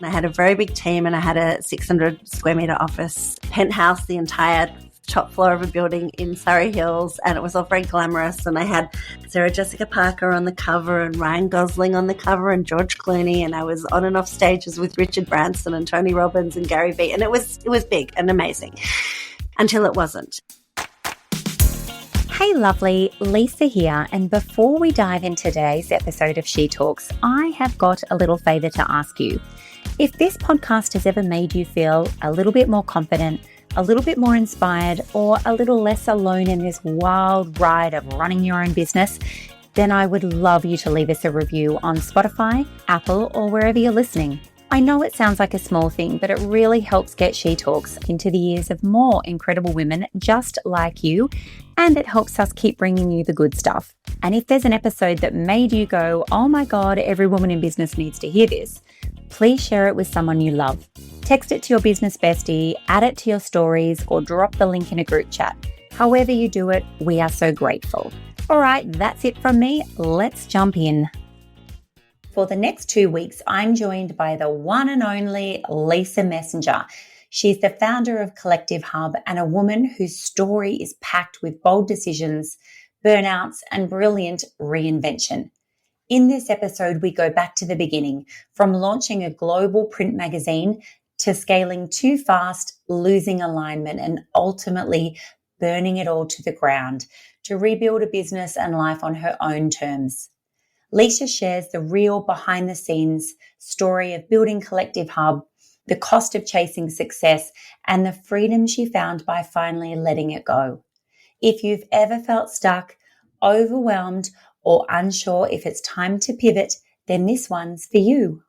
I had a very big team and I had a 600 square meter office, penthouse, the entire top floor of a building in Surrey Hills, and it was all very glamorous. And I had Sarah Jessica Parker on the cover and Ryan Gosling on the cover and George Clooney, and I was on and off stages with Richard Branson and Tony Robbins and Gary Vee, and it was big and amazing until it wasn't. Hey lovely, Lisa here, and before we dive into today's episode of She Talks, I have got a little favour to ask you. If this podcast has ever made you feel a little bit more confident, a little bit more inspired, or a little less alone in this wild ride of running your own business, then I would love you to leave us a review on Spotify, Apple, or wherever you're listening. I know it sounds like a small thing, but it really helps get She Talks into the ears of more incredible women just like you, and it helps us keep bringing you the good stuff. And if there's an episode that made you go, oh my God, every woman in business needs to hear this, please share it with someone you love. Text it to your business bestie, add it to your stories, or drop the link in a group chat. However you do it, we are so grateful. All right, that's it from me. Let's jump in. For the next 2 weeks, I'm joined by the one and only Lisa Messenger. She's the founder of Collective Hub and a woman whose story is packed with bold decisions, burnouts, and brilliant reinvention. In this episode, we go back to the beginning, from launching a global print magazine to scaling too fast, losing alignment, and ultimately burning it all to the ground to rebuild a business and life on her own terms. Lisa shares the real behind-the-scenes story of building Collective Hub, the cost of chasing success, and the freedom she found by finally letting it go. If you've ever felt stuck, overwhelmed, or unsure if it's time to pivot, then this one's for you.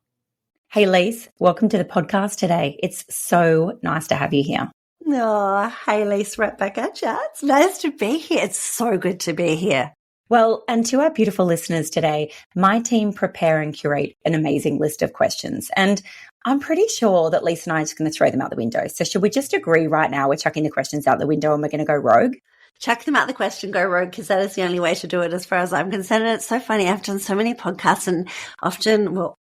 Hey, Lise, welcome to the podcast today. It's so nice to have you here. Oh, hey, Lise, right back at you. It's nice to be here. It's so good to be here. Well, and to our beautiful listeners today, my team prepare and curate an amazing list of questions. And I'm pretty sure that Lisa and I are just going to throw them out the window. So should we just agree right now we're chucking the questions out the window and we're going to go rogue? Chuck them out the question, go rogue, because that is the only way to do it as far as I'm concerned. And it's so funny. I've done so many podcasts and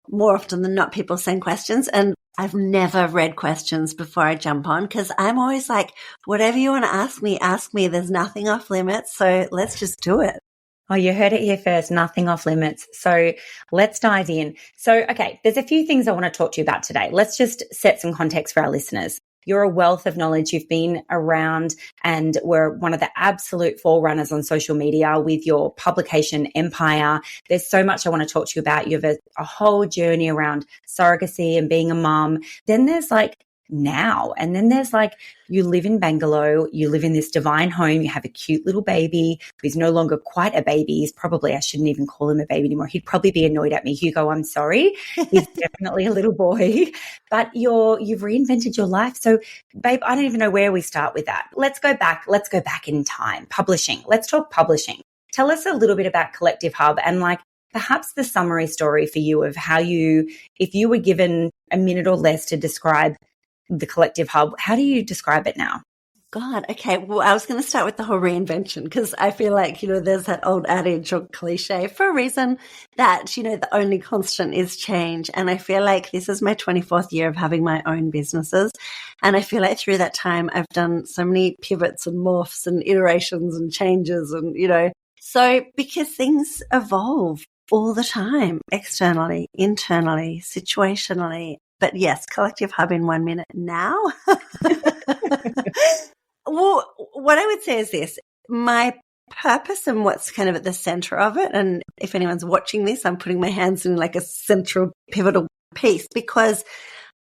more often than not, people send questions, and I've never read questions before I jump on because I'm always like, whatever you want to ask me, ask me. There's nothing off limits. So let's just do it. Oh, you heard it here first, nothing off limits. So let's dive in. So, okay, there's a few things I want to talk to you about today. Let's just set some context for our listeners. You're a wealth of knowledge. You've been around and were one of the absolute forerunners on social media with your publication empire. There's so much I want to talk to you about. You have a whole journey around surrogacy and being a mum. Then there's like now, and then there's like you live in Bangalore, you live in this divine home, you have a cute little baby who's no longer quite a baby. He's probably, I shouldn't even call him a baby anymore. He'd probably be annoyed at me. Hugo, I'm sorry. He's definitely a little boy, but you've reinvented your life. So babe, I don't even know where we start with that. Let's go back in time. Publishing. Let's talk publishing. Tell us a little bit about Collective Hub and like perhaps the summary story for you of how if you were given a minute or less to describe the Collective Hub, how do you describe it now? God, okay. Well, I was going to start with the whole reinvention because I feel like, there's that old adage or cliche for a reason that, the only constant is change. And I feel like this is my 24th year of having my own businesses. And I feel like through that time, I've done so many pivots and morphs and iterations and changes and, so because things evolve all the time, externally, internally, situationally. But yes, Collective Hub in 1 minute now. Well, what I would say is this, my purpose and what's kind of at the center of it. And if anyone's watching this, I'm putting my hands in like a central pivotal piece because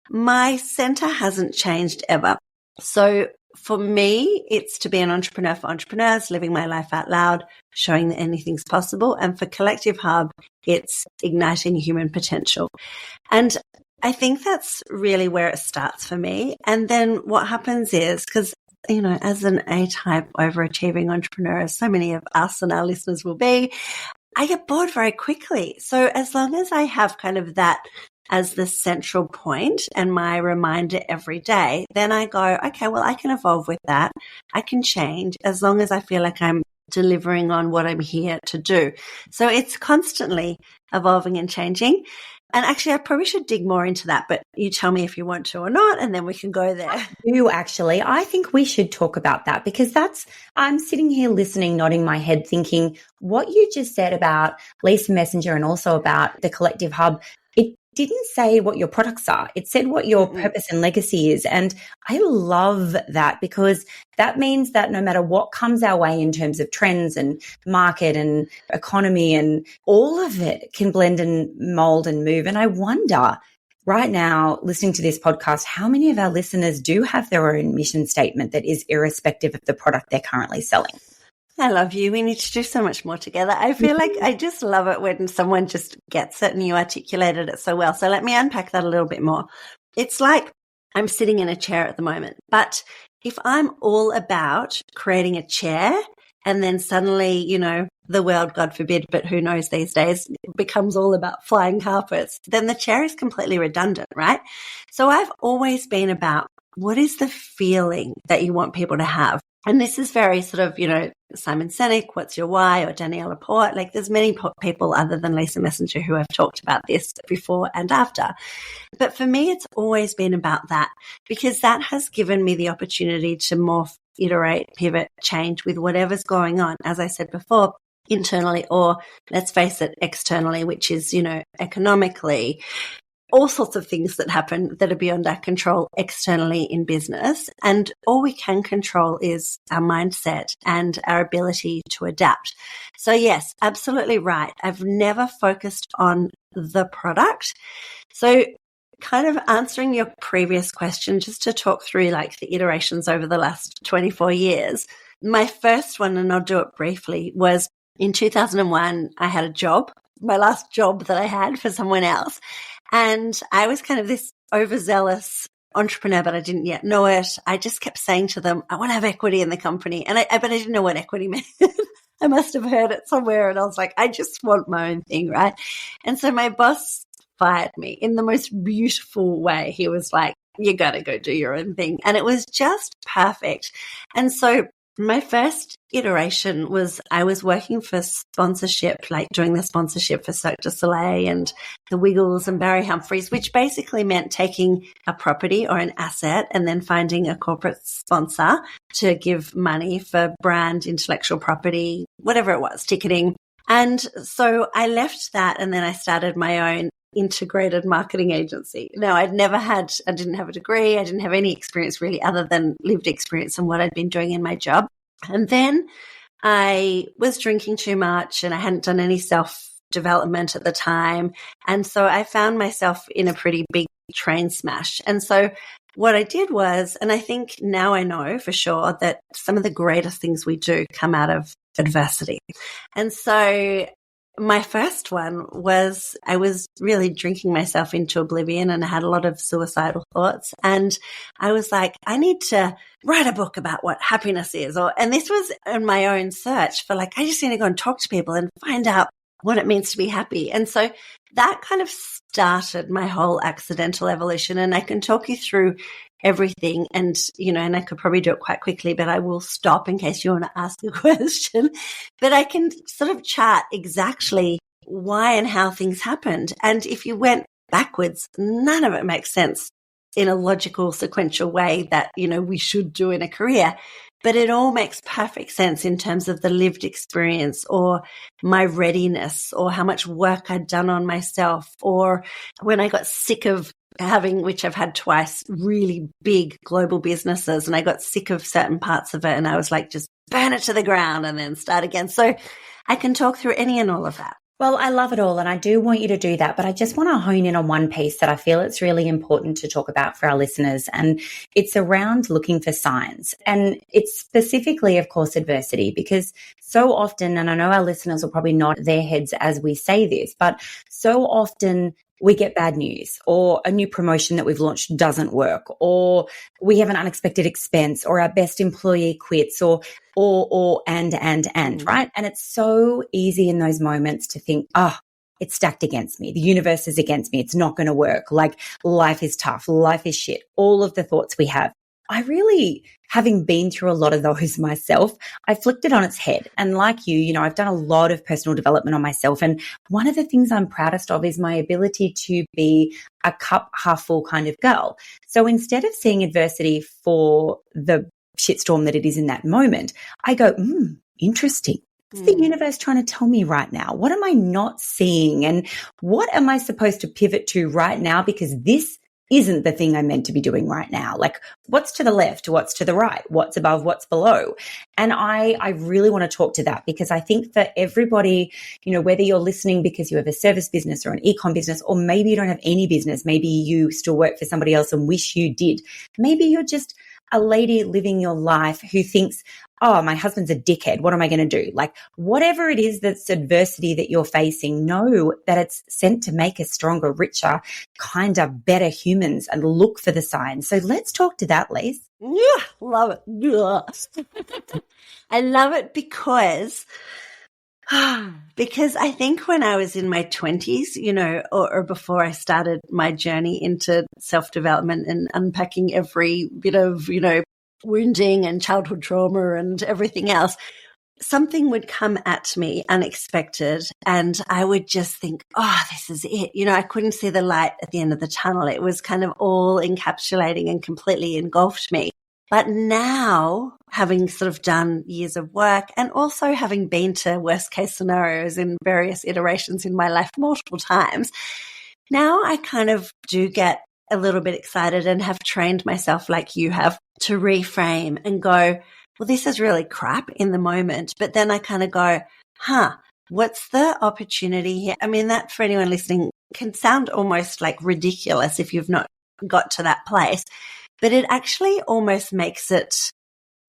my center hasn't changed ever. So for me, it's to be an entrepreneur for entrepreneurs, living my life out loud, showing that anything's possible. And for Collective Hub, it's igniting human potential. And I think that's really where it starts for me. And then what happens is, because, as an A-type overachieving entrepreneur, as so many of us and our listeners will be, I get bored very quickly. So as long as I have kind of that as the central point and my reminder every day, then I go, okay, well, I can evolve with that. I can change as long as I feel like I'm delivering on what I'm here to do. So it's constantly evolving and changing. And actually, I probably should dig more into that, but you tell me if you want to or not, and then we can go there. You actually, I think we should talk about that because I'm sitting here listening, nodding my head, thinking what you just said about Lisa Messenger and also about the Collective Hub, it didn't say what your products are. It said what your purpose and legacy is. And I love that because that means that no matter what comes our way in terms of trends and market and economy and all of it can blend and mold and move. And I wonder right now, listening to this podcast, how many of our listeners do have their own mission statement that is irrespective of the product they're currently selling? I love you. We need to do so much more together. I feel like I just love it when someone just gets it and you articulated it so well. So let me unpack that a little bit more. It's like I'm sitting in a chair at the moment, but if I'm all about creating a chair and then suddenly, the world, God forbid, but who knows these days, becomes all about flying carpets, then the chair is completely redundant, right? So I've always been about what is the feeling that you want people to have? And this is very sort of, Simon Sinek, what's your why, or Danielle Laporte. Like there's many people other than Lisa Messenger who have talked about this before and after. But for me, it's always been about that because that has given me the opportunity to morph, iterate, pivot, change with whatever's going on, as I said before, internally or let's face it, externally, which is, economically, all sorts of things that happen that are beyond our control externally in business. And all we can control is our mindset and our ability to adapt. So yes, absolutely right. I've never focused on the product. So kind of answering your previous question, just to talk through like the iterations over the last 24 years, my first one, and I'll do it briefly, was in 2001, I had a job, my last job that I had for someone else. And I was kind of this overzealous entrepreneur, but I didn't yet know it. I just kept saying to them, I want to have equity in the company. But I didn't know what equity meant. I must have heard it somewhere. And I was like, I just want my own thing, right? And so my boss fired me in the most beautiful way. He was like, you got to go do your own thing. And it was just perfect. And so my first iteration was I was working for sponsorship, like doing the sponsorship for Cirque du Soleil and the Wiggles and Barry Humphries, which basically meant taking a property or an asset and then finding a corporate sponsor to give money for brand, intellectual property, whatever it was, ticketing. And so I left that and then I started my own integrated marketing agency. Now, I didn't have a degree. I didn't have any experience really other than lived experience and what I'd been doing in my job. And then I was drinking too much and I hadn't done any self-development at the time. And so I found myself in a pretty big train smash. And so what I did was, and I think now I know for sure that some of the greatest things we do come out of adversity. And so my first one was I was really drinking myself into oblivion and I had a lot of suicidal thoughts. And I was like, I need to write a book about what happiness is. And this was in my own search for like, I just need to go and talk to people and find out what it means to be happy. And so that kind of started my whole accidental evolution. And I can talk you through everything and, and I could probably do it quite quickly, but I will stop in case you want to ask a question. But I can sort of chart exactly why and how things happened. And if you went backwards, none of it makes sense in a logical, sequential way that, we should do in a career. But it all makes perfect sense in terms of the lived experience or my readiness or how much work I'd done on myself or when I got sick of having, which I've had twice, really big global businesses and I got sick of certain parts of it and I was like, just burn it to the ground and then start again. So I can talk through any and all of that. Well, I love it all and I do want you to do that, but I just want to hone in on one piece that I feel it's really important to talk about for our listeners, and it's around looking for signs. And it's specifically, of course, adversity, because so often, and I know our listeners will probably nod their heads as we say this, but so often we get bad news or a new promotion that we've launched doesn't work, or we have an unexpected expense, or our best employee quits, or right? And it's so easy in those moments to think, it's stacked against me. The universe is against me. It's not going to work. Like life is tough. Life is shit. All of the thoughts we have. I really, having been through a lot of those myself, I flipped it on its head. And like you, I've done a lot of personal development on myself. And one of the things I'm proudest of is my ability to be a cup half full kind of girl. So instead of seeing adversity for the shitstorm that it is in that moment, I go, interesting. What's the universe trying to tell me right now? What am I not seeing? And what am I supposed to pivot to right now? Because this isn't the thing I'm meant to be doing right now. Like, what's to the left? What's to the right? What's above? What's below? And I really want to talk to that, because I think for everybody, whether you're listening because you have a service business or an e-com business, or maybe you don't have any business, maybe you still work for somebody else and wish you did. Maybe you're just a lady living your life who thinks, oh, my husband's a dickhead. What am I going to do? Like, whatever it is that's adversity that you're facing, know that it's sent to make us stronger, richer, kinder, better humans, and look for the signs. So let's talk to that, Lise. Yeah, love it. Yeah. I love it because I think when I was in my 20s, or before I started my journey into self-development and unpacking every bit of, wounding and childhood trauma and everything else, something would come at me unexpected and I would just think, oh, this is it. I couldn't see the light at the end of the tunnel. It was kind of all encapsulating and completely engulfed me. But now, having sort of done years of work and also having been to worst case scenarios in various iterations in my life multiple times, now I kind of do get a little bit excited and have trained myself, like you have, to reframe and go, well, this is really crap in the moment. But then I kind of go, what's the opportunity here? I mean, that for anyone listening can sound almost like ridiculous if you've not got to that place. But it actually almost makes it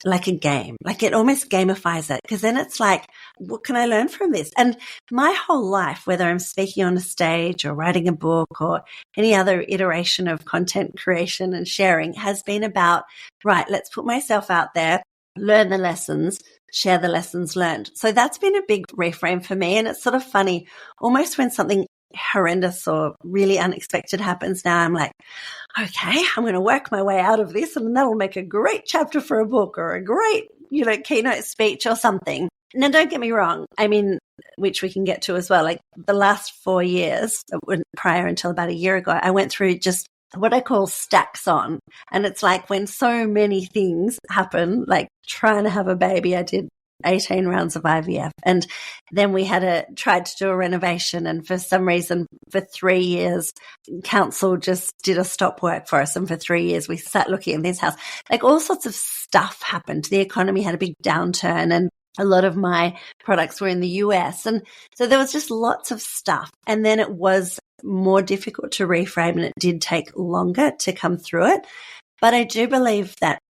like a game, like it almost gamifies it, because then it's like, what can I learn from this? And my whole life, whether I'm speaking on a stage or writing a book or any other iteration of content creation and sharing, has been about, right, let's put myself out there, learn the lessons, share the lessons learned. So that's been a big reframe for me. And it's sort of funny, almost when something horrendous or really unexpected happens, now I'm like, okay, I'm going to work my way out of this, and that'll make a great chapter for a book or a great, keynote speech or something. Now, don't get me wrong. I mean, which we can get to as well. Like the last 4 years, prior until about a year ago, I went through just what I call stacks on. And it's like when so many things happen, like trying to have a baby, I did 18 rounds of IVF. And then we tried to do a renovation. And for some reason, for 3 years, council just did a stop work for us. And for 3 years, we sat looking at this house. Like all sorts of stuff happened. The economy had a big downturn and a lot of my products were in the US. And so there was just lots of stuff. And then it was more difficult to reframe, and it did take longer to come through it. But I do believe that,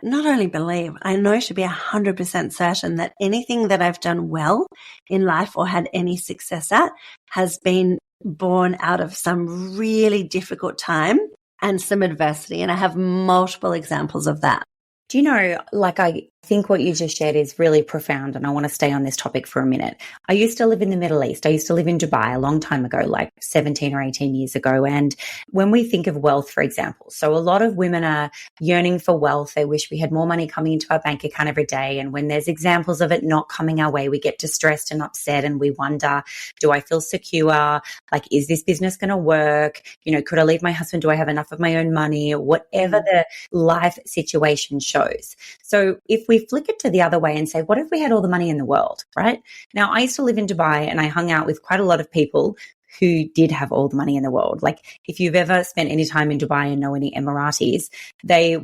not only believe, I know to be 100% certain that anything that I've done well in life or had any success at has been born out of some really difficult time and some adversity. And I have multiple examples of that. Do you know, like I think what you just shared is really profound, and I want to stay on this topic for a minute. I used to live in the Middle East. I used to live in Dubai a long time ago, like 17 or 18 years ago. And when we think of wealth, for example, so a lot of women are yearning for wealth. They wish we had more money coming into our bank account every day. And when there's examples of it not coming our way, we get distressed and upset, and we wonder, do I feel secure? Like, is this business going to work? Could I leave my husband? Do I have enough of my own money? Or whatever the life situation shows. So if we flick it to the other way and say, what if we had all the money in the world, right? Now, I used to live in Dubai and I hung out with quite a lot of people who did have all the money in the world. Like if you've ever spent any time in Dubai and know any Emiratis, they,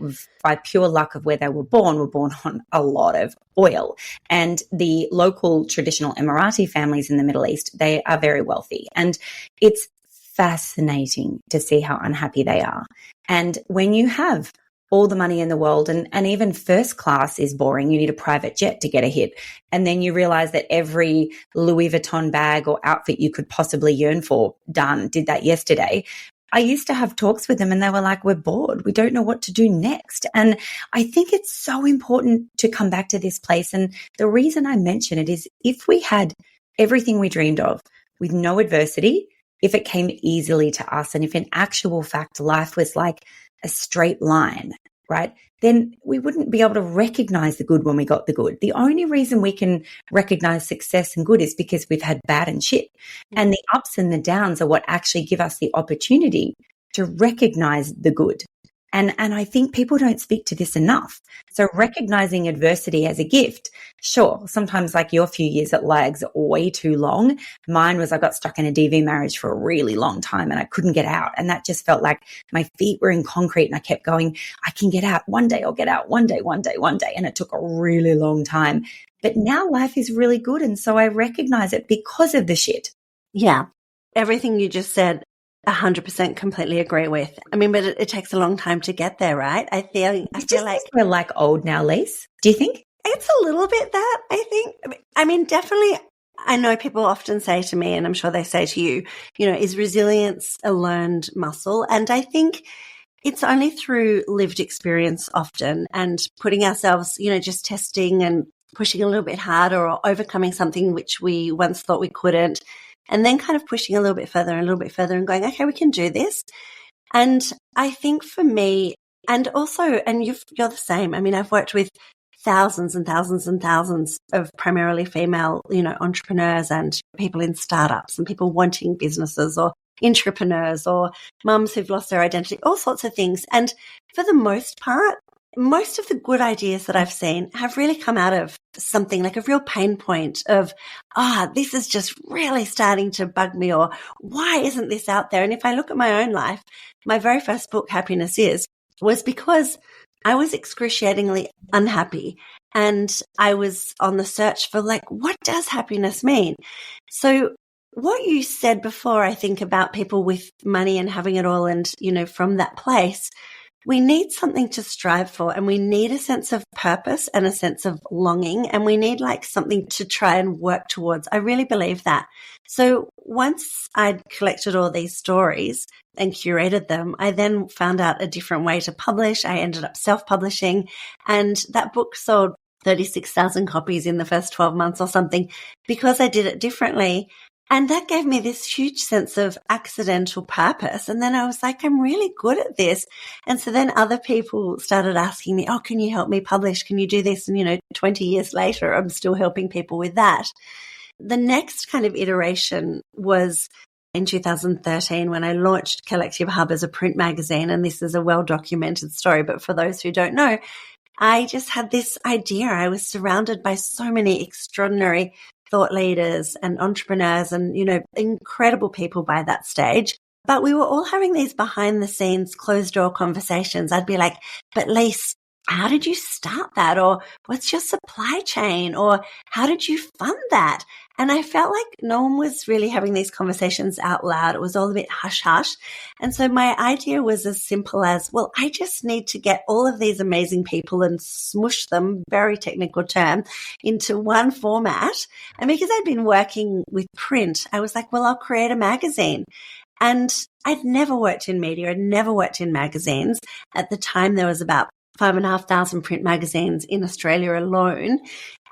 by pure luck of where they were born on a lot of oil. And the local traditional Emirati families in the Middle East, they are very wealthy. And it's fascinating to see how unhappy they are. And when you have all the money in the world, and even first class is boring. You need a private jet to get a hit. And then you realize that every Louis Vuitton bag or outfit you could possibly yearn for, did that yesterday. I used to have talks with them and they were like, we're bored. We don't know what to do next. And I think it's so important to come back to this place. And the reason I mention it is if we had everything we dreamed of with no adversity, if it came easily to us, and if in actual fact life was like a straight line, right, then we wouldn't be able to recognize the good when we got the good. The only reason we can recognize success and good is because we've had bad and shit. And the ups and the downs are what actually give us the opportunity to recognize the good. And I think people don't speak to this enough. So recognizing adversity as a gift, sure, sometimes like your few years at lags way too long. Mine was I got stuck in a DV marriage for a really long time and I couldn't get out. And that just felt like my feet were in concrete and I kept going, I can get out. One day I'll get out. One day. And it took a really long time. But now life is really good. And so I recognize it because of the shit. Yeah. Everything you just said, 100% completely agree with. I mean, but it takes a long time to get there, right? I feel like we're like old now, Lise. Do you think? It's a little bit that, I think. I mean, definitely, I know people often say to me, and I'm sure they say to you, is resilience a learned muscle? And I think it's only through lived experience often and putting ourselves, just testing and pushing a little bit harder or overcoming something which we once thought we couldn't. And then kind of pushing a little bit further and going, okay, we can do this. And I think for me, and also, and you're the same. I mean, I've worked with thousands and thousands and thousands of primarily female, entrepreneurs and people in startups and people wanting businesses or entrepreneurs or mums who've lost their identity, all sorts of things. And for the most part, most of the good ideas that I've seen have really come out of something like a real pain point of, this is just really starting to bug me, or why isn't this out there? And if I look at my own life, my very first book, Happiness was because I was excruciatingly unhappy and I was on the search for what does happiness mean? So what you said before, I think about people with money and having it all and, from that place, we need something to strive for and we need a sense of purpose and a sense of longing and we need something to try and work towards. I really believe that. So once I'd collected all these stories and curated them, I then found out a different way to publish. I ended up self-publishing and that book sold 36,000 copies in the first 12 months or something because I did it differently. And that gave me this huge sense of accidental purpose. And then I was like, I'm really good at this. And so then other people started asking me, can you help me publish? Can you do this? And, 20 years later, I'm still helping people with that. The next kind of iteration was in 2013 when I launched Collective Hub as a print magazine. And this is a well-documented story. But for those who don't know, I just had this idea. I was surrounded by so many extraordinary thought leaders and entrepreneurs and, incredible people by that stage. But we were all having these behind the scenes closed door conversations. I'd be like, but Lise, how did you start that? Or what's your supply chain? Or how did you fund that? And I felt like no one was really having these conversations out loud. It was all a bit hush hush. And so my idea was as simple as, well, I just need to get all of these amazing people and smush them, very technical term, into one format. And because I'd been working with print, I was like, well, I'll create a magazine. And I'd never worked in media. I'd never worked in magazines. At the time, there was about 5,500 print magazines in Australia alone.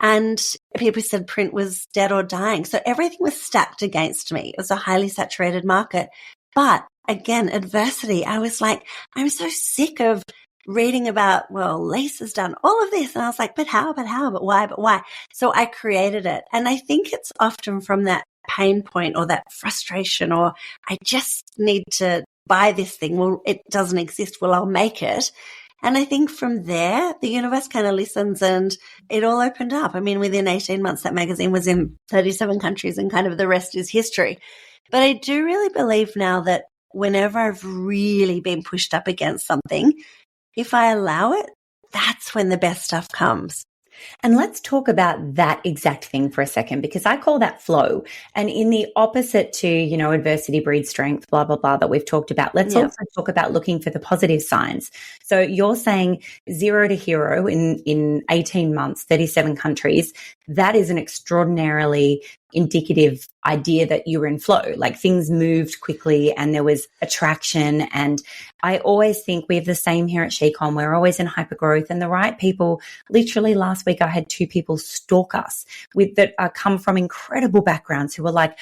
And people said print was dead or dying. So everything was stacked against me. It was a highly saturated market. But again, adversity. I was like, I'm so sick of reading about, well, Lisa's done all of this. And I was like, but how, but why? So I created it. And I think it's often from that pain point or that frustration, or I just need to buy this thing. Well, it doesn't exist. Well, I'll make it. And I think from there, the universe kind of listens and it all opened up. I mean, within 18 months, that magazine was in 37 countries and kind of the rest is history. But I do really believe now that whenever I've really been pushed up against something, if I allow it, that's when the best stuff comes. And let's talk about that exact thing for a second, because I call that flow. And in the opposite to, adversity breeds strength, blah, blah, blah, that we've talked about, let's also talk about looking for the positive signs. So you're saying 0 to hero in 18 months, 37 countries. That is an extraordinarily indicative idea that you were in flow, like things moved quickly and there was attraction. And I always think we have the same here at SheCon. We're always in hypergrowth and the right people. Literally last week, I had 2 people stalk us that come from incredible backgrounds who were like,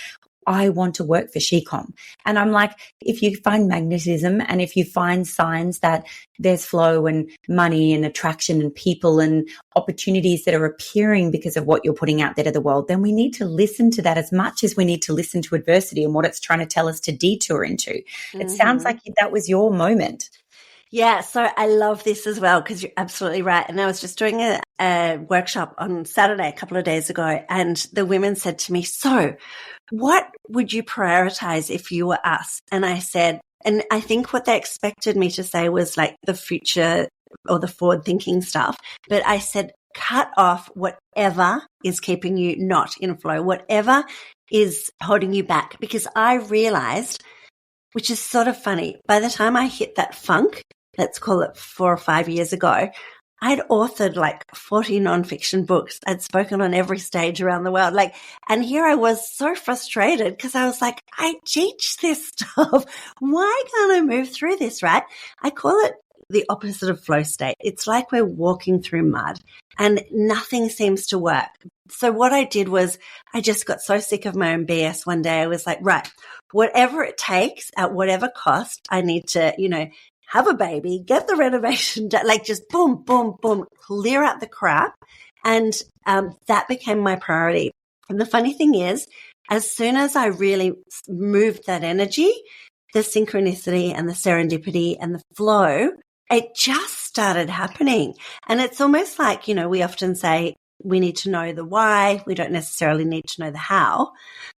I want to work for SheCom. And I'm like, if you find magnetism and if you find signs that there's flow and money and attraction and people and opportunities that are appearing because of what you're putting out there to the world, then we need to listen to that as much as we need to listen to adversity and what it's trying to tell us to detour into. Mm-hmm. It sounds like that was your moment. Yeah, so I love this as well because you're absolutely right. And I was just doing a workshop on Saturday a couple of days ago, and the women said to me, so what would you prioritize if you were us? And I said, and I think what they expected me to say was like the future or the forward thinking stuff. But I said, cut off whatever is keeping you not in flow, whatever is holding you back. Because I realized, which is sort of funny, by the time I hit that funk, let's call it 4 or 5 years ago, I'd authored like 40 nonfiction books. I'd spoken on every stage around the world. And here I was so frustrated because I was like, I teach this stuff. Why can't I move through this, right? I call it the opposite of flow state. It's like we're walking through mud and nothing seems to work. So what I did was I just got so sick of my own BS one day. I was like, right, whatever it takes at whatever cost, I need to, have a baby, get the renovation done, just boom, boom, boom, clear out the crap. And that became my priority. And the funny thing is, as soon as I really moved that energy, the synchronicity and the serendipity and the flow, it just started happening. And it's almost like, we often say we need to know the why. We don't necessarily need to know the how.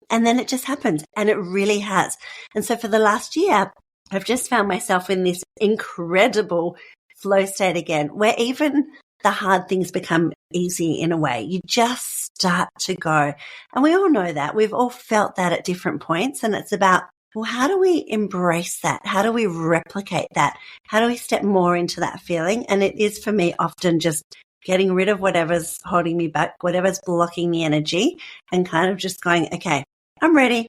And then it just happens. And it really has. And so for the last year, I've just found myself in this incredible flow state again, where even the hard things become easy in a way. You just start to go. And we all know that. We've all felt that at different points. And it's about, well, how do we embrace that? How do we replicate that? How do we step more into that feeling? And it is for me often just getting rid of whatever's holding me back, whatever's blocking the energy, and kind of just going, okay, I'm ready.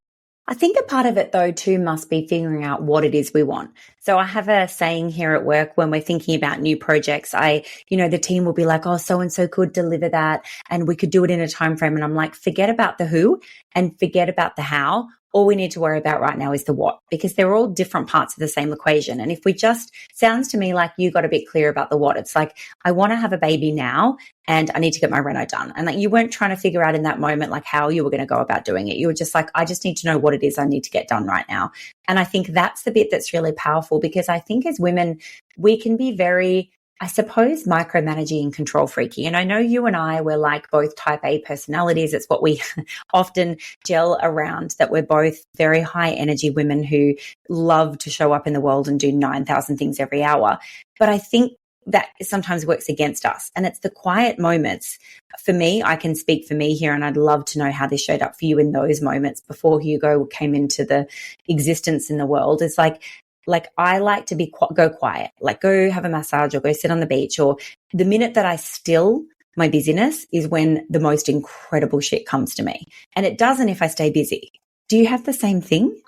I think a part of it though too must be figuring out what it is we want. So I have a saying here at work when we're thinking about new projects, the team will be like, oh, so-and-so could deliver that and we could do it in a time frame. And I'm like, forget about the who and forget about the how. All we need to worry about right now is the what, because they're all different parts of the same equation. And if we just, sounds to me like you got a bit clear about the what. It's like, I want to have a baby now and I need to get my reno done. And you weren't trying to figure out in that moment, how you were going to go about doing it. You were just like, I just need to know what it is I need to get done right now. And I think that's the bit that's really powerful, because I think as women, we can be very, I suppose, micromanaging and control freaky. And I know you and I, we're like both type A personalities. It's what we often gel around, that we're both very high energy women who love to show up in the world and do 9,000 things every hour. But I think that sometimes works against us. And it's the quiet moments. For me, I can speak for me here, and I'd love to know how this showed up for you in those moments before Hugo came into the existence in the world. It's like I like to go quiet, go have a massage or go sit on the beach, or the minute that I still my busyness is when the most incredible shit comes to me. And it doesn't if I stay busy. Do you have the same thing?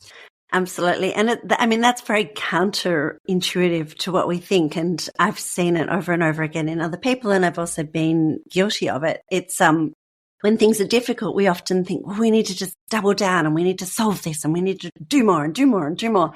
Absolutely. And that's very counterintuitive to what we think. And I've seen it over and over again in other people. And I've also been guilty of it. It's, when things are difficult, we often think, well, we need to just double down and we need to solve this and we need to do more and do more and do more.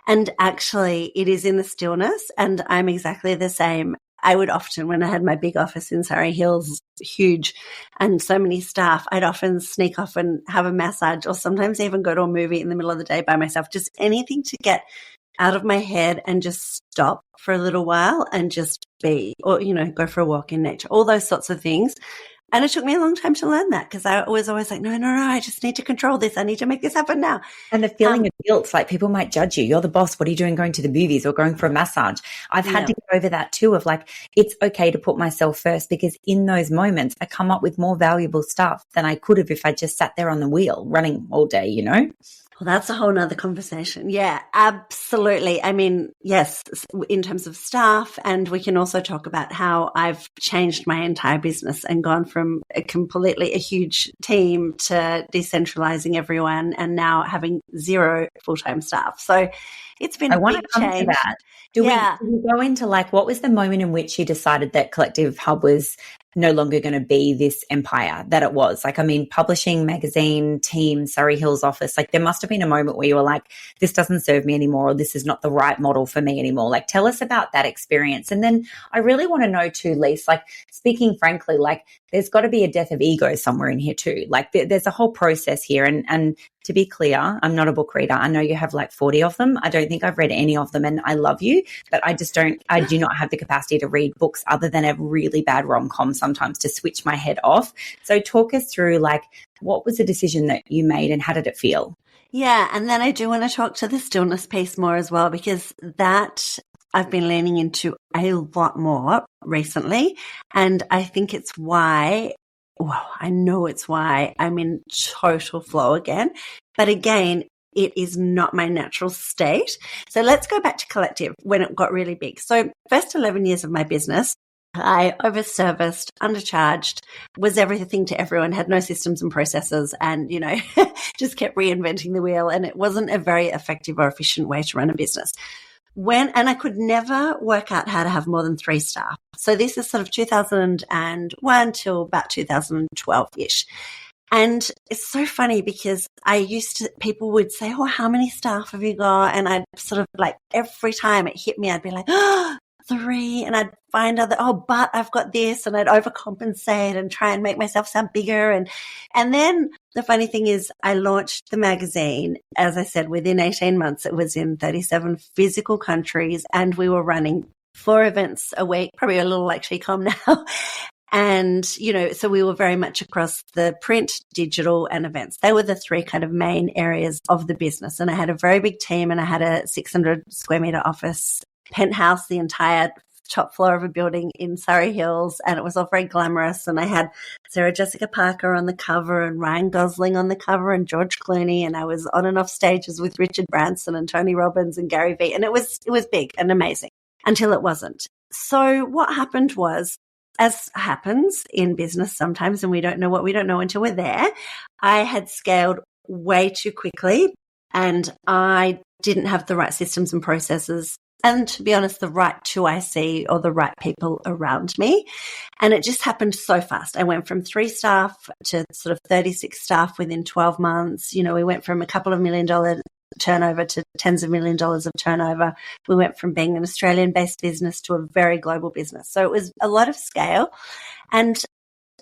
And actually it is in the stillness, and I'm exactly the same. I would often, when I had my big office in Surrey Hills, huge, and so many staff, I'd often sneak off and have a massage, or sometimes even go to a movie in the middle of the day by myself, just anything to get out of my head and just stop for a little while and just be, or, go for a walk in nature, all those sorts of things. And it took me a long time to learn that, because I was always like, no, I just need to control this. I need to make this happen now. And the feeling of guilt, people might judge you. You're the boss. What are you doing going to the movies or going for a massage? I've had to get over that too, of it's okay to put myself first, because in those moments I come up with more valuable stuff than I could have if I just sat there on the wheel running all day, Well, that's a whole nother conversation. Yeah, absolutely. Yes, in terms of staff, and we can also talk about how I've changed my entire business and gone from a huge team to decentralizing everyone and now having 0 full-time staff. So It's been I a want big to come to change. that. Yeah. Do we go into like, what was the moment in which you decided that Collective Hub was no longer going to be this empire that it was? Like, I mean, publishing, magazine, team, Surrey Hills office, like there must have been a moment where you were like, this doesn't serve me anymore, or this is not the right model for me anymore. Like, tell us about that experience. And then I really want to know too, Lise, like speaking frankly, like there's got to be a death of ego somewhere in here too. Like there's a whole process here. And to be clear, I'm not a book reader. I know you have like 40 of them. I don't think I've read any of them, and I love you, but I do not have the capacity to read books other than a really bad rom-com sometimes to switch my head off. So talk us through like, what was the decision that you made and how did it feel? Yeah. And then I do want to talk to the stillness piece more as well, because that I've been leaning into a lot more recently. And I think it's why, well, I know it's why I'm in total flow again. But again, it is not my natural state. So let's go back to Collective when it got really big. So first 11 years of my business, I overserviced, undercharged, was everything to everyone, had no systems and processes, and, you know, just kept reinventing the wheel. And it wasn't a very effective or efficient way to run a business. And I could never work out how to have more than 3 staff. So this is sort of 2001 till about 2012-ish. And it's so funny because people would say, oh, how many staff have you got? And I'd sort of like, every time it hit me, I'd be like, oh, 3. And I'd find out that, oh, but I've got this, and I'd overcompensate and try and make myself sound bigger. And then the funny thing is I launched the magazine, as I said, within 18 months. It was in 37 physical countries, and we were running 4 events a week, probably a little like She-Com now. And, you know, so we were very much across the print, digital, and events. They were the 3 kind of main areas of the business. And I had a very big team, and I had a 600 square meter office, penthouse, the entire top floor of a building in Surrey Hills. And it was all very glamorous. And I had Sarah Jessica Parker on the cover, and Ryan Gosling on the cover, and George Clooney. And I was on and off stages with Richard Branson and Tony Robbins and Gary Vee. And it was big and amazing until it wasn't. So what happened was, as happens in business sometimes, and we don't know what we don't know until we're there, I had scaled way too quickly, and I didn't have the right systems and processes, and to be honest, the right 2IC or the right people around me. And it just happened so fast. I went from 3 staff to sort of 36 staff within 12 months. You know, we went from a couple of $1 million turnover to tens of $1 millions of turnover. We went from being an Australian-based business to a very global business. So it was a lot of scale. And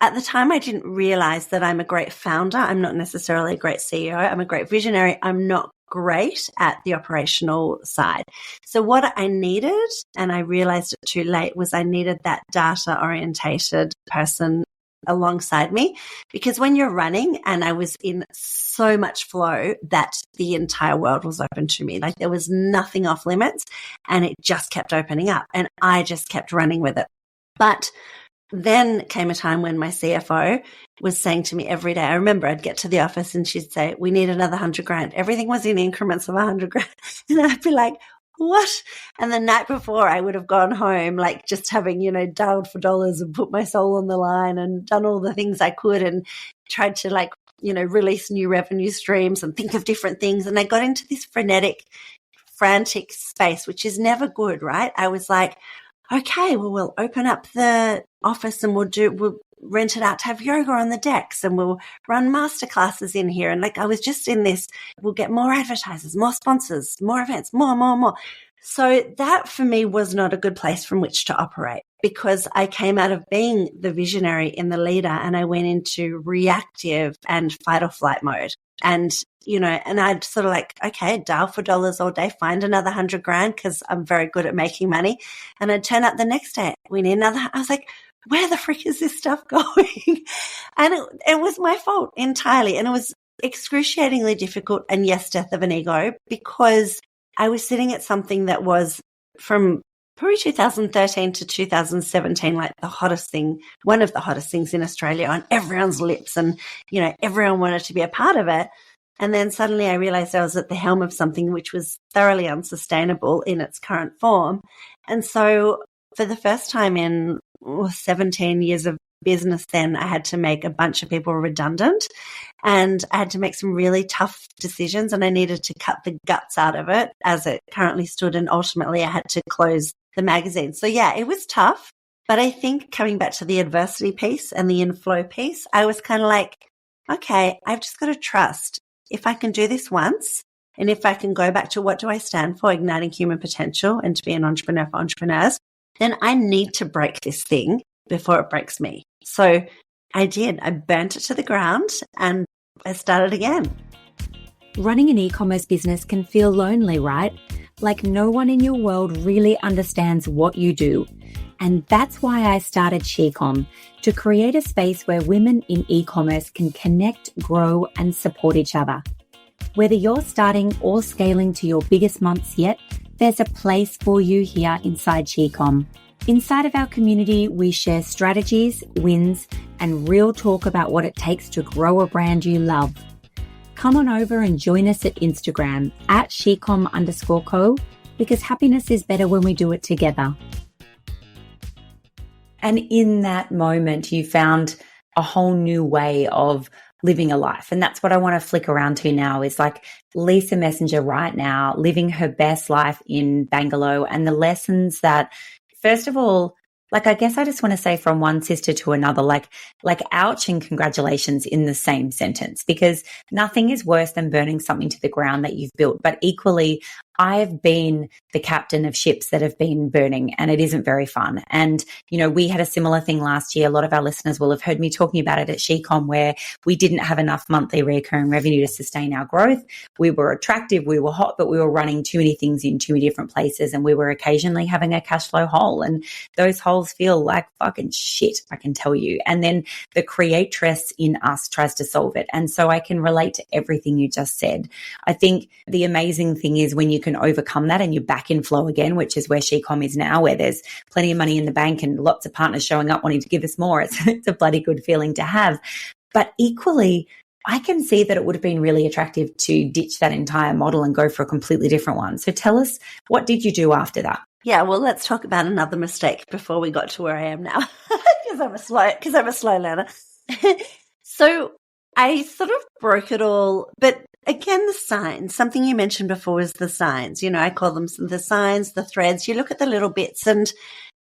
at the time, I didn't realize that I'm a great founder. I'm not necessarily a great CEO. I'm a great visionary. I'm not great at the operational side. So what I needed, and I realized it too late, was I needed that data-orientated person alongside me, because when you're running, and I was in so much flow that the entire world was open to me, like there was nothing off limits, and it just kept opening up, and I just kept running with it. But then came a time when my CFO was saying to me every day, I remember I'd get to the office and she'd say, we need another 100 grand. Everything was in increments of 100 grand. And I'd be like, what? And the night before, I would have gone home, like just having, you know, dialed for dollars and put my soul on the line and done all the things I could and tried to, like, you know, release new revenue streams and think of different things. And I got into this frantic space, which is never good, right? I was like, okay, well, we'll open up the office and we'll rent it out to have yoga on the decks, and we'll run masterclasses in here. And like, I was just in this, we'll get more advertisers, more sponsors, more events, more. So that for me was not a good place from which to operate, because I came out of being the visionary and the leader, and I went into reactive and fight or flight mode. And, you know, and I'd sort of like, okay, dial for dollars all day, find another 100 grand because I'm very good at making money. And I'd turn up the next day, we need another. I was like, where the frick is this stuff going? And it was my fault entirely. And it was excruciatingly difficult, and yes, death of an ego, because I was sitting at something that was from probably 2013 to 2017, like the hottest thing, one of the hottest things in Australia, on everyone's lips. And, you know, everyone wanted to be a part of it. And then suddenly I realized I was at the helm of something which was thoroughly unsustainable in its current form. And so for the first time in 17 years of business, then I had to make a bunch of people redundant, and I had to make some really tough decisions, and I needed to cut the guts out of it as it currently stood. And ultimately I had to close the magazine. So yeah, it was tough. But I think coming back to the adversity piece and the inflow piece, I was kind of like, okay, I've just got to trust if I can do this once, and if I can go back to what do I stand for, igniting human potential and to be an entrepreneur for entrepreneurs, then I need to break this thing before it breaks me. So I did. I burnt it to the ground and I started again. Running an e-commerce business can feel lonely, right? Like no one in your world really understands what you do. And that's why I started SheCom, to create a space where women in e-commerce can connect, grow, and support each other. Whether you're starting or scaling to your biggest months yet, there's a place for you here inside SheCom. Inside of our community, we share strategies, wins, and real talk about what it takes to grow a brand you love. Come on over and join us at Instagram at @shecom_co, because happiness is better when we do it together. And in that moment, you found a whole new way of living a life. And that's what I want to flick around to now, is like Lisa Messenger right now, living her best life in Bangalore, and the lessons that, first of all, like, I guess I just want to say from one sister to another, like ouch and congratulations in the same sentence, because nothing is worse than burning something to the ground that you've built. But equally, I've been the captain of ships that have been burning, and it isn't very fun. And, you know, we had a similar thing last year. A lot of our listeners will have heard me talking about it at SheCom, where we didn't have enough monthly recurring revenue to sustain our growth. We were attractive, we were hot, but we were running too many things in too many different places, and we were occasionally having a cash flow hole. And those holes feel like fucking shit, I can tell you. And then the creatress in us tries to solve it. And so I can relate to everything you just said. I think the amazing thing is when you can overcome that and you're back in flow again, which is where SheCom is now, where there's plenty of money in the bank and lots of partners showing up wanting to give us more. It's a bloody good feeling to have. But equally, I can see that it would have been really attractive to ditch that entire model and go for a completely different one. So tell us, what did you do after that? Yeah, well, let's talk about another mistake before we got to where I am now, because I'm a slow learner. So I sort of broke it all, but again, the signs, something you mentioned before was the signs. You know, I call them the signs, the threads. You look at the little bits, and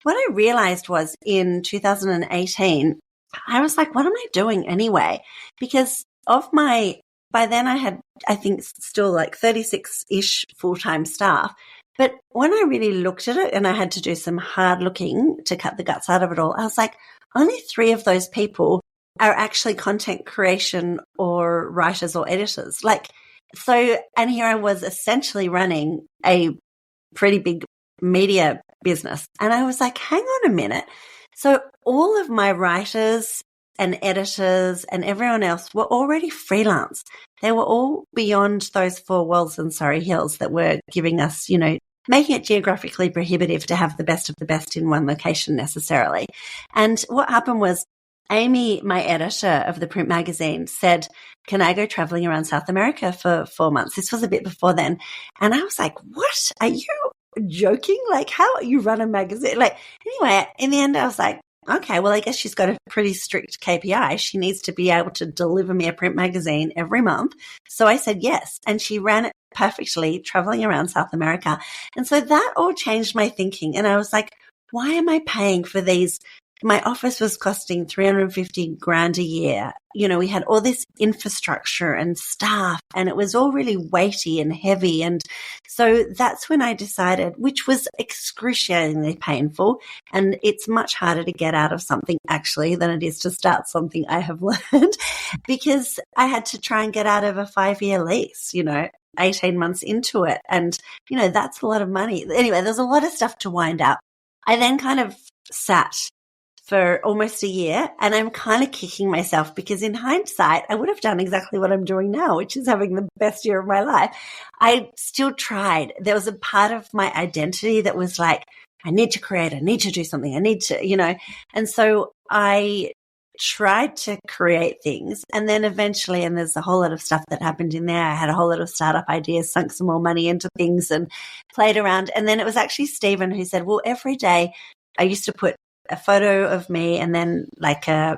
what I realized was in 2018, I was like, what am I doing anyway? Because by then I had, I think, still like 36-ish full-time staff. But when I really looked at it and I had to do some hard looking to cut the guts out of it all, I was like, only 3 of those people are actually content creation or writers or editors. And here I was essentially running a pretty big media business. And I was like, hang on a minute. So all of my writers and editors and everyone else were already freelance. They were all beyond those 4 walls and Surrey Hills that were giving us, you know, making it geographically prohibitive to have the best of the best in one location necessarily. And what happened was Amy, my editor of the print magazine, said, can I go traveling around South America for 4 months? This was a bit before then. And I was like, what? Are you joking? Like, how you run a magazine? Like, anyway, in the end, I was like, okay, well, I guess she's got a pretty strict KPI. She needs to be able to deliver me a print magazine every month. So I said yes. And she ran it perfectly, traveling around South America. And so that all changed my thinking. And I was like, why am I paying for these? My office was costing $350,000 a year. You know, we had all this infrastructure and staff, and it was all really weighty and heavy. And so that's when I decided, which was excruciatingly painful. And it's much harder to get out of something actually than it is to start something, I have learned, because I had to try and get out of a 5-year lease, you know, 18 months into it. And, you know, that's a lot of money. Anyway, there's a lot of stuff to wind up. I then kind of sat for almost a year, and I'm kind of kicking myself because in hindsight, I would have done exactly what I'm doing now, which is having the best year of my life. I still tried. There was a part of my identity that was like, I need to create, I need to do something, I need to, you know. And so I tried to create things, and then eventually, and there's a whole lot of stuff that happened in there. I had a whole lot of startup ideas, sunk some more money into things and played around. And then it was actually Stephen who said, well, every day I used to put a photo of me and then like a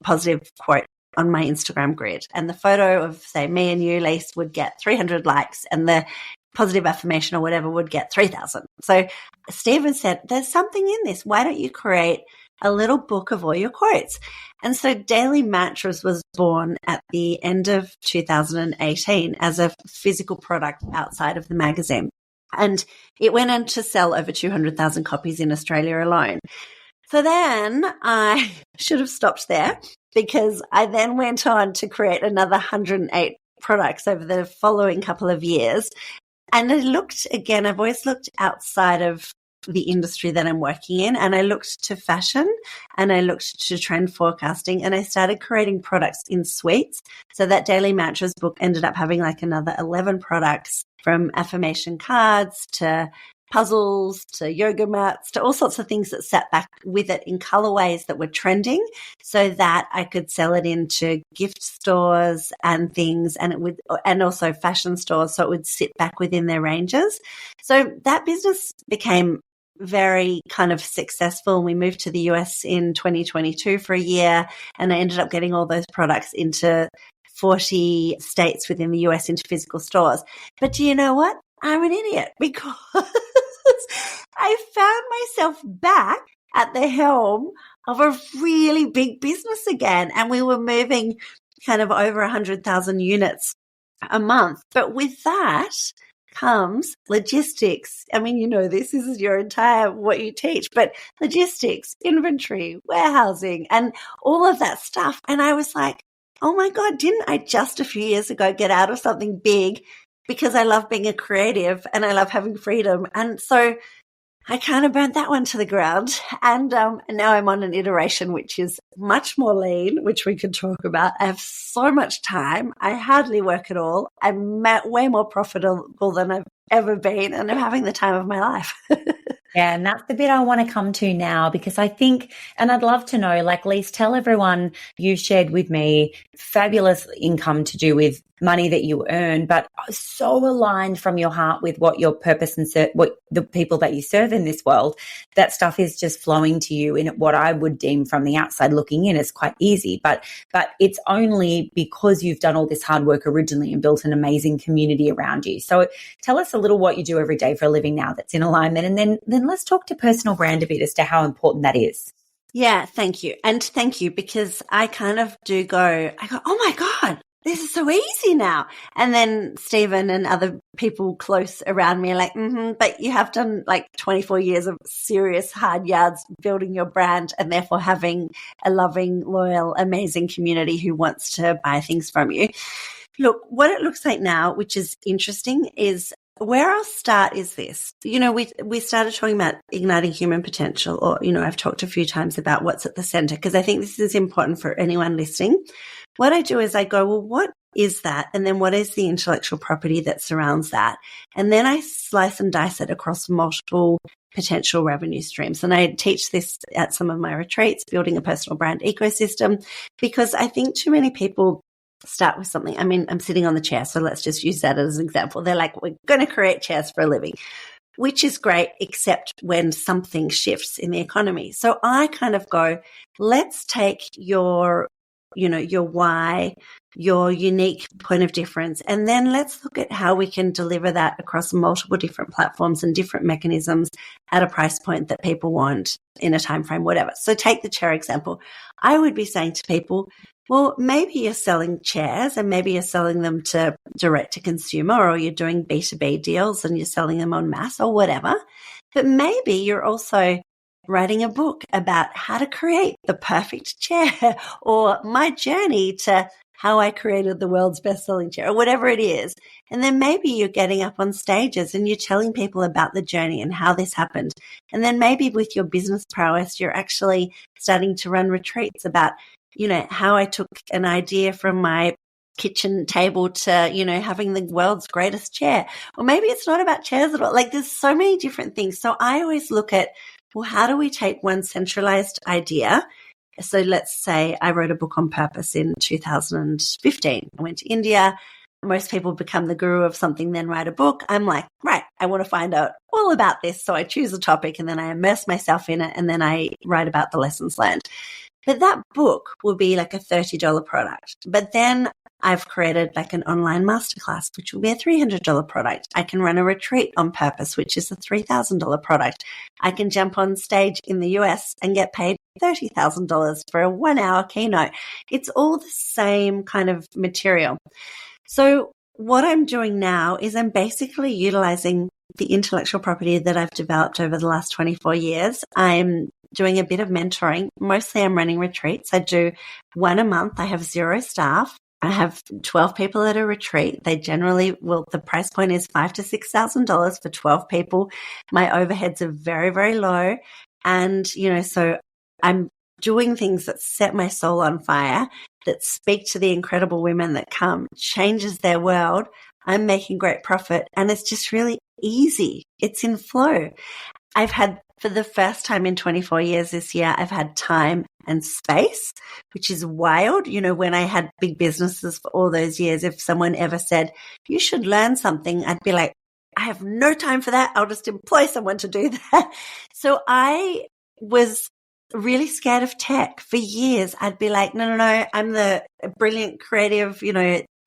positive quote on my Instagram grid. And the photo of, say, me and you, Lise, would get 300 likes, and the positive affirmation or whatever would get 3,000. So Stephen said, there's something in this. Why don't you create a little book of all your quotes? And so Daily Mantras was born at the end of 2018 as a physical product outside of the magazine. And it went on to sell over 200,000 copies in Australia alone. So then I should have stopped there, because I then went on to create another 108 products over the following couple of years. And I looked, again, I've always looked outside of the industry that I'm working in, and I looked to fashion and I looked to trend forecasting, and I started creating products in suites. So that Daily Mantras book ended up having like another 11 products, from affirmation cards to puzzles to yoga mats to all sorts of things that sat back with it in colorways that were trending, so that I could sell it into gift stores and things, and it would, and also fashion stores, so it would sit back within their ranges. So that business became very kind of successful. We moved to the US in 2022 for a year, and I ended up getting all those products into 40 states within the US into physical stores. But do you know what? I'm an idiot, because I found myself back at the helm of a really big business again. And we were moving kind of over 100,000 units a month. But with that comes logistics. I mean, you know, this is your entire what you teach, but logistics, inventory, warehousing, and all of that stuff. And I was like, oh my God, didn't I just a few years ago get out of something big, because I love being a creative and I love having freedom? And so I kind of burnt that one to the ground. And now I'm on an iteration which is much more lean, which we could talk about. I have so much time. I hardly work at all. I'm way more profitable than I've ever been, and I'm having the time of my life. Yeah, and that's the bit I want to come to now, because I think, and I'd love to know, like, Lise, tell everyone, you shared with me fabulous income to do with money that you earn, but so aligned from your heart with what your purpose and what the people that you serve in this world. That stuff is just flowing to you in what I would deem from the outside looking in as quite easy, but it's only because you've done all this hard work originally and built an amazing community around you. So tell us a little what you do every day for a living now that's in alignment, and then let's talk to personal brand a bit as to how important that is. Yeah, thank you. And thank you, because I kind of do go, oh my God, this is so easy now. And then Stephen and other people close around me are like, but you have done like 24 years of serious hard yards building your brand, and therefore having a loving, loyal, amazing community who wants to buy things from you. Look, what it looks like now, which is interesting, is where I'll start is this. You know, we started talking about igniting human potential, or, you know, I've talked a few times about what's at the center, because I think this is important for anyone listening. What I do is I go, well, what is that? And then what is the intellectual property that surrounds that? And then I slice and dice it across multiple potential revenue streams. And I teach this at some of my retreats, building a personal brand ecosystem, because I think too many people start with something. I mean, I'm sitting on the chair, so let's just use that as an example. They're like, we're going to create chairs for a living, which is great, except when something shifts in the economy. So I kind of go, let's take your why, your unique point of difference, and then let's look at how we can deliver that across multiple different platforms and different mechanisms at a price point that people want in a time frame, whatever. So take the chair example. I would be saying to people, well, maybe you're selling chairs and maybe you're selling them to direct to consumer, or you're doing B2B deals and you're selling them en masse or whatever. But maybe you're also writing a book about how to create the perfect chair, or my journey to how I created the world's best-selling chair, or whatever it is. And then maybe you're getting up on stages and you're telling people about the journey and how this happened. And then maybe with your business prowess, you're actually starting to run retreats about, you know, how I took an idea from my kitchen table to, you know, having the world's greatest chair. Or maybe it's not about chairs at all. Like, there's so many different things. So I always look at, well, how do we take one centralized idea? So let's say I wrote a book on purpose in 2015. I went to India. most people become the guru of something, then write a book. I'm like, right, I want to find out all about this. So I choose a topic and then I immerse myself in it and then I write about the lessons learned. But that book will be like a $30 product. But then I've created like an online masterclass, which will be a $300 product. I can run a retreat on purpose, which is a $3,000 product. I can jump on stage in the US and get paid $30,000 for a 1-hour keynote. It's all the same kind of material. So what I'm doing now is I'm basically utilizing the intellectual property that I've developed over the last 24 years. I'm doing a bit of mentoring. Mostly I'm running retreats. I do one a month. I have 0 staff. I have 12 people at a retreat. They generally the price point is $5,000 to $6,000 for 12 people. My overheads are very, very low. And, so I'm doing things that set my soul on fire, that speak to the incredible women that come, changes their world. I'm making great profit and it's just really easy. It's in flow. I've had, for the first time in 24 years this year, I've had time and space, which is wild. When I had big businesses for all those years, if someone ever said, you should learn something, I'd be like, I have no time for that. I'll just employ someone to do that. So I was really scared of tech for years. I'd be like, no, I'm the brilliant creative,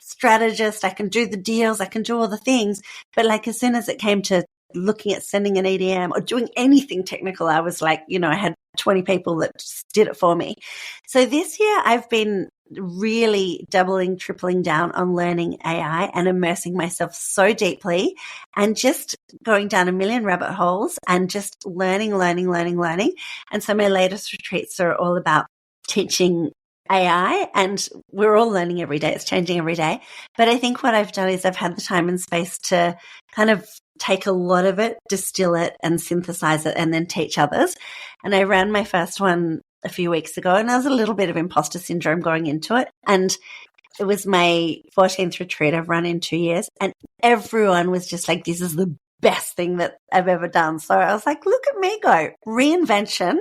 strategist. I can do the deals. I can do all the things. But like, as soon as it came to looking at sending an EDM or doing anything technical, I was like, I had 20 people that just did it for me. So this year I've been really doubling, tripling down on learning AI and immersing myself so deeply and just going down a million rabbit holes and just learning. And so my latest retreats are all about teaching AI, and we're all learning every day. It's changing every day. But I think what I've done is I've had the time and space to kind of take a lot of it, distill it and synthesize it and then teach others. And I ran my first one a few weeks ago and there was a little bit of imposter syndrome going into it. And it was my 14th retreat I've run in 2 years. And everyone was just like, this is the best thing that I've ever done. So I was like, look at me go. Reinvention.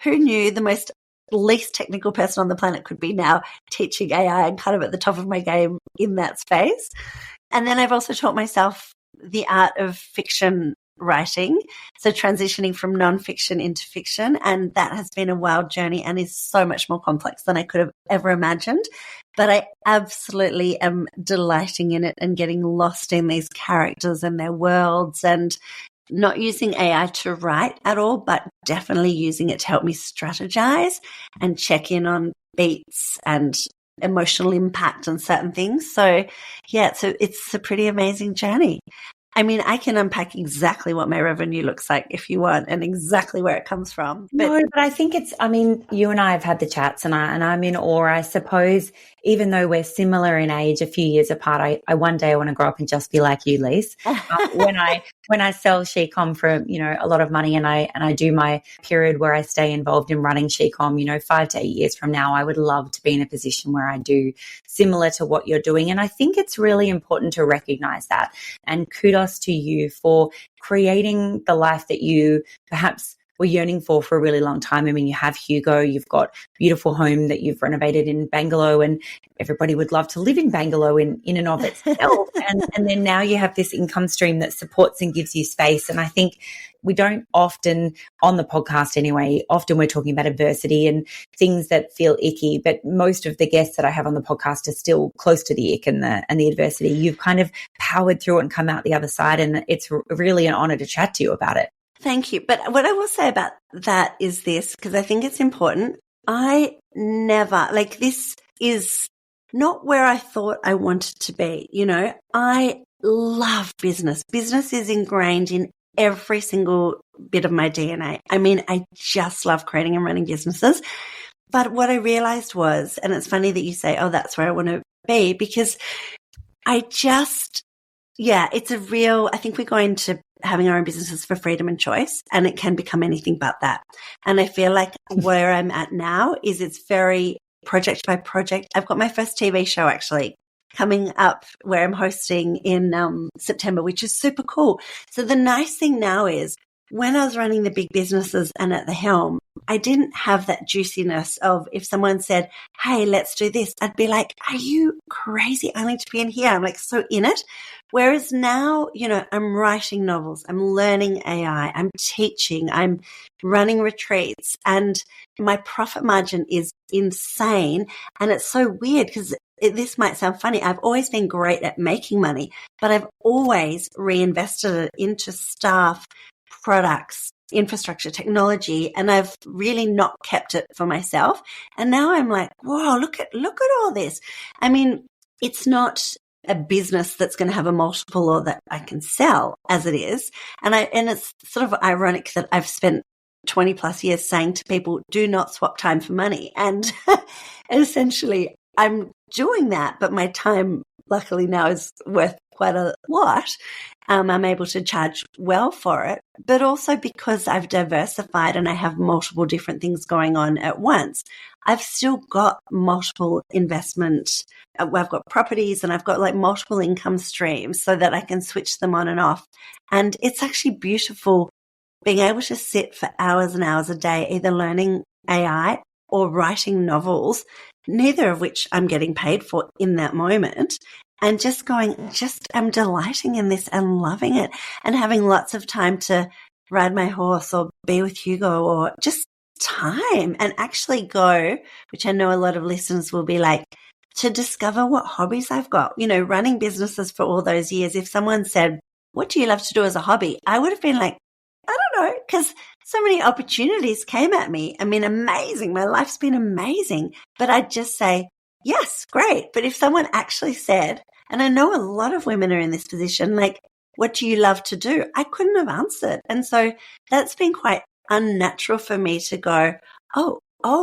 Who knew the most least technical person on the planet could be now teaching AI and kind of at the top of my game in that space. And then I've also taught myself the art of fiction writing. So transitioning from nonfiction into fiction. And that has been a wild journey and is so much more complex than I could have ever imagined. But I absolutely am delighting in it and getting lost in these characters and their worlds, and not using AI to write at all, but definitely using it to help me strategize and check in on beats and emotional impact on certain things. So yeah, so it's a pretty amazing journey. I mean, I can unpack exactly what my revenue looks like if you want and exactly where it comes from. But I think you and I have had the chats and I'm in awe. I suppose even though we're similar in age, a few years apart, I one day I want to grow up and just be like you, Lise. When I sell She-Com for, a lot of money and I do my period where I stay involved in running She-Com, 5 to 8 years from now, I would love to be in a position where I do similar to what you're doing. And I think it's really important to recognize that. And kudos to you for creating the life that you perhaps were yearning for a really long time. I mean, you have Hugo, you've got a beautiful home that you've renovated in Bangalore, and everybody would love to live in Bangalore in and of itself. and then now you have this income stream that supports and gives you space. And I think we don't often, on the podcast anyway, often we're talking about adversity and things that feel icky, but most of the guests that I have on the podcast are still close to the ick and the adversity. You've kind of powered through it and come out the other side, and it's really an honor to chat to you about it. Thank you. But what I will say about that is this, because I think it's important. I never, this is not where I thought I wanted to be. I love business. Business is ingrained in every single bit of my DNA. I mean, I just love creating and running businesses. But what I realized was, and it's funny that you say, oh, that's where I want to be, because it's a real, I think we go into having our own businesses for freedom and choice, and it can become anything but that. And I feel like where I'm at now is it's very project by project. I've got my first TV show actually coming up where I'm hosting in September, which is super cool. So the nice thing now is when I was running the big businesses and at the helm, I didn't have that juiciness of if someone said, hey, let's do this, I'd be like, are you crazy? I need to be in here. I'm like so in it. Whereas now, I'm writing novels, I'm learning AI, I'm teaching, I'm running retreats, and my profit margin is insane. And it's so weird because this might sound funny. I've always been great at making money, but I've always reinvested it into staff, products, infrastructure, technology, and I've really not kept it for myself. And now I'm like, whoa, look at all this. I mean, it's not a business that's going to have a multiple or that I can sell as it is. And it's sort of ironic that I've spent 20 plus years saying to people, do not swap time for money. And essentially I'm doing that, but my time luckily now is worth quite a lot. I'm able to charge well for it, but also because I've diversified and I have multiple different things going on at once, I've still got multiple investment. I've got properties and I've got like multiple income streams so that I can switch them on and off. And it's actually beautiful being able to sit for hours and hours a day, either learning AI or writing novels, neither of which I'm getting paid for in that moment. And I'm delighting in this and loving it and having lots of time to ride my horse or be with Hugo or just time and actually go, which I know a lot of listeners will be like, to discover what hobbies I've got. Running businesses for all those years, if someone said, what do you love to do as a hobby? I would have been like, I don't know, because so many opportunities came at me. I mean, amazing. My life's been amazing. But I'd just say, yes, great. But if someone actually said, and I know a lot of women are in this position, like, what do you love to do? I couldn't have answered. And so that's been quite unnatural for me to go, oh,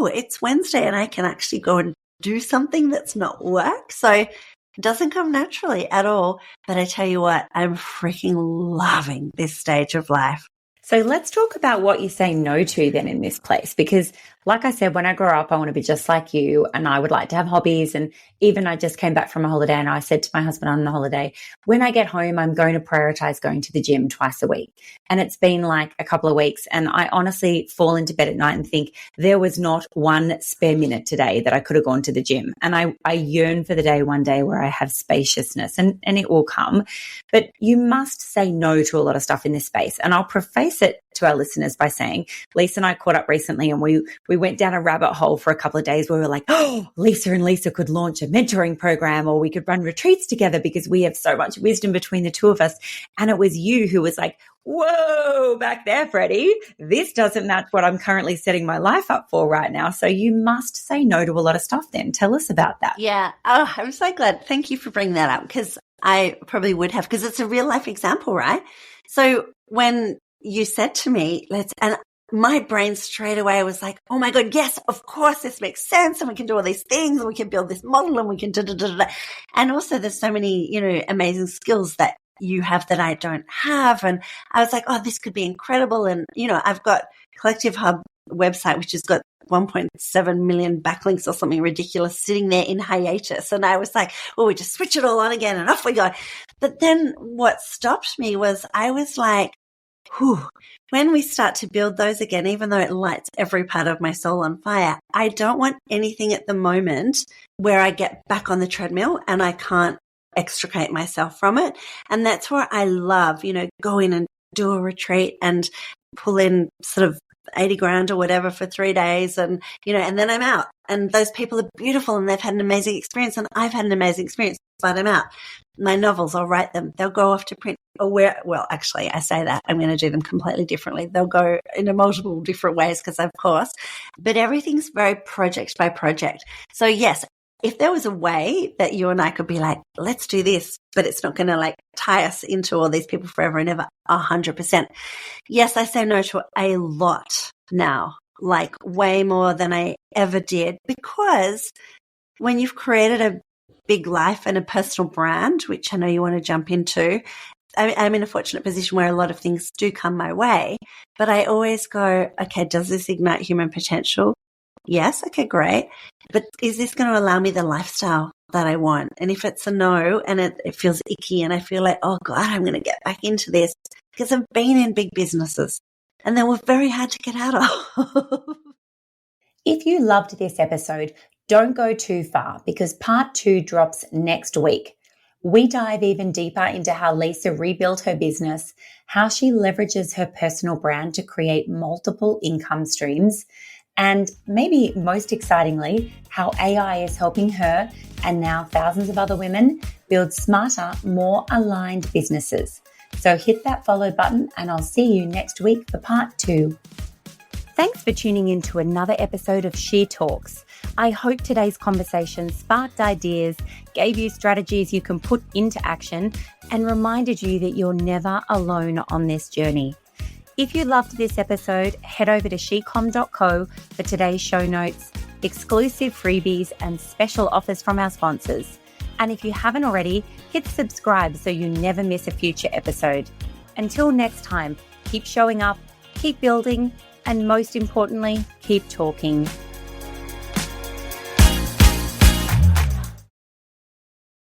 it's Wednesday and I can actually go and do something that's not work. So it doesn't come naturally at all. But I tell you what, I'm freaking loving this stage of life. So let's talk about what you say no to then in this place, because like I said, when I grow up, I want to be just like you and I would like to have hobbies. And even I just came back from a holiday and I said to my husband on the holiday, when I get home, I'm going to prioritize going to the gym twice a week. And it's been like a couple of weeks and I honestly fall into bed at night and think there was not one spare minute today that I could have gone to the gym. And I yearn for the day one day where I have spaciousness and it will come. But you must say no to a lot of stuff in this space. And I'll preface it to our listeners by saying, Lisa and I caught up recently and we went down a rabbit hole for a couple of days where we were like, oh, Lisa and Lisa could launch a mentoring program or we could run retreats together because we have so much wisdom between the two of us. And it was you who was like, whoa, back there, Freddie, this doesn't match what I'm currently setting my life up for right now. So you must say no to a lot of stuff then. Tell us about that. Yeah. Oh, I'm so glad. Thank you for bringing that up because I probably would have, because it's a real life example, right? So when you said to me, and my brain straight away was like, oh my God, yes, of course, this makes sense. And we can do all these things and we can build this model and we can da. And also there's so many, amazing skills that you have that I don't have. And I was like, oh, this could be incredible. And, I've got Collective Hub website, which has got 1.7 million backlinks or something ridiculous sitting there in hiatus. And I was like, well, we just switch it all on again and off we go. But then what stopped me was I was like, when we start to build those again, even though it lights every part of my soul on fire, I don't want anything at the moment where I get back on the treadmill and I can't extricate myself from it. And that's where I love, go in and do a retreat and pull in sort of 80 grand or whatever for 3 days and, and then I'm out. And those people are beautiful and they've had an amazing experience and I've had an amazing experience, but I'm out. My novels, I'll write them. They'll go off to print. Actually, I say that I'm going to do them completely differently. They'll go in multiple different ways because of course, but everything's very project by project. So yes, if there was a way that you and I could be like, let's do this, but it's not going to tie us into all these people forever and ever, 100%. Yes, I say no to a lot now, way more than I ever did, because when you've created a big life and a personal brand, which I know you want to jump into, I'm in a fortunate position where a lot of things do come my way, but I always go, okay, does this ignite human potential? Yes. Okay, great. But is this going to allow me the lifestyle that I want? And if it's a no and it feels icky and I feel like, oh God, I'm going to get back into this because I've been in big businesses and they were very hard to get out of. If you loved this episode, don't go too far because part 2 drops next week. We dive even deeper into how Lisa rebuilt her business, how she leverages her personal brand to create multiple income streams, and maybe most excitingly, how AI is helping her and now thousands of other women build smarter, more aligned businesses. So hit that follow button and I'll see you next week for part 2. Thanks for tuning in to another episode of She Talks. I hope today's conversation sparked ideas, gave you strategies you can put into action, and reminded you that you're never alone on this journey. If you loved this episode, head over to shecom.co for today's show notes, exclusive freebies, and special offers from our sponsors. And if you haven't already, hit subscribe so you never miss a future episode. Until next time, keep showing up, keep building, and most importantly, keep talking.